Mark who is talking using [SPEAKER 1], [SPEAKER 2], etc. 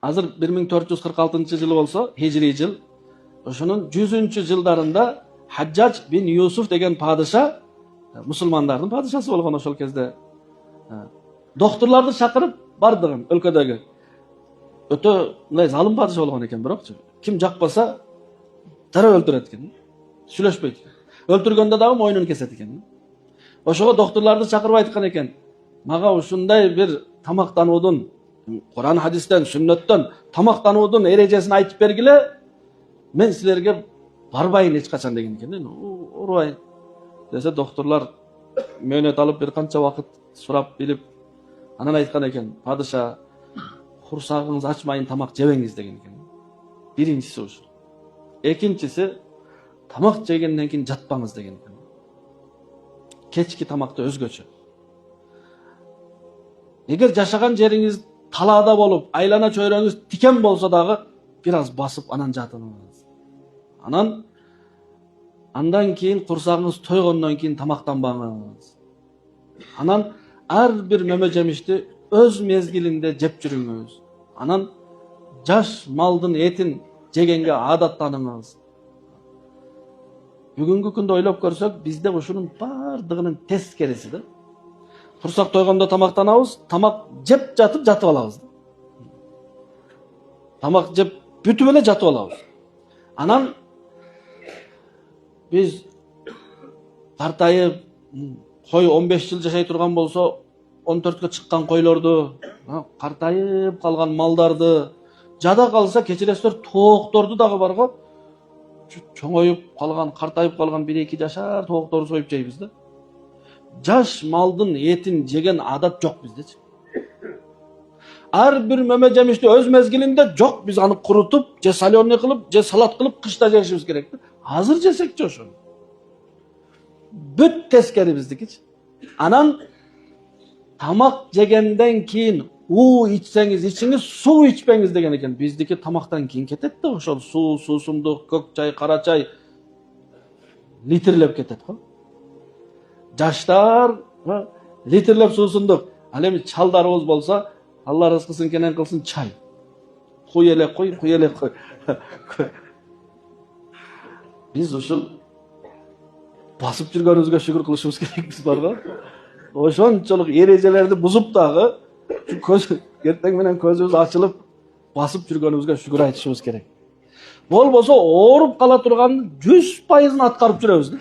[SPEAKER 1] Азыр 1446-жылы болсо, хижри жыл, ошонун 100-жылдарында Хаджач бин Юсуф деген падыша, мусулмандардын падышасы болгон ошол кезде, доктурларды чакырып бардыгын өлкөдөгү. Өтө мындай залым падыша болгон экен, бирокчу ким жакпаса дароо өлтүрөт экен. Сүйлөшпөйт. Өлтүргөндө дагы мойнун кесет экен. Ошого доктурларды чакырып айткан экен. Мага ушундай бир тамактануудун, Куран хадистен, сүннөттөн тамактануудун эрежесин айтып бергиле, мен силерге барбайын эч качан деген экен. Урбайын десе, доктурлар мөөнөт алып бир канча убакыт сурап билип, анан айткан экен, падыша, курсагыңыз ачмайын тамак жебеңиз деген экен. Биринчиси ушу. Экинчиси, тамак жегенден кийин жатпаңыз деген экен. Кечки тамакты өзгөчө. Эгер жашаган жериңиз талаада болуп, айлана чөйрөңүз тикен болсо дагы бир аз басып анан жатыңыз. Андан кийин курсагыңыз тойгондон кийин тамактанбаңыз. Анан ар бир мөмө жемишти өз мезгилинде жеп жүрүңүз. Анан жаш малдын этин жегенге адаттаныңыз. Бүгүнкү күндө ойлоп көрсөк, бизде ушунун бардыгынын тескериси да. Курсак тойгондо тамактанабыз, тамак жеп жатып алабыз. Тамак жеп бүтүп эле жатып алабыз. Анан биз картайып, кой 15 жыл жашай турган болсо, 14кө чыккан койлорду, картайып калган малдарды, жада калса кечиресиздер тоокторду дагы барго, чоңоюп калган, картайып калган 1-2 жашар тоокторду союп жейбиз да. Жаш малдын этин жеген адат жок биздечи. Ар бир мөмө жемишти өз мезгилинде жок, биз аны курутуп, же соленый кылып, же салат кылып кышта жешибиз керек да. Азыр жесекчи ошону. Бүт тескери биздикичи. Анан тамак жегенден кийин уу ичсеңиз ичиңиз, суу ичпеңиз деген экен. Биздики тамактан кийин кетет да, ошол суу, суусундук, көк чай, кара чай литрлеп кетет го. Жаштар литрлеп суусундук. Ал эми чалдарыбыз болсо, Алла рызкысын кенен кылсын, чай. Куй эле куй. Биз ушул басып жүргөнүбүзгө шүгүр кылышыбыз керекпиз барго. Ошончолук эрежелерди бузуп дагы эртең менен көзүбүз ачылып басып жүргөнүбүзгө шүгүр айтышыбыз керек. Болбосо ооруп кала турган 100% аткарып жүрөбүз да.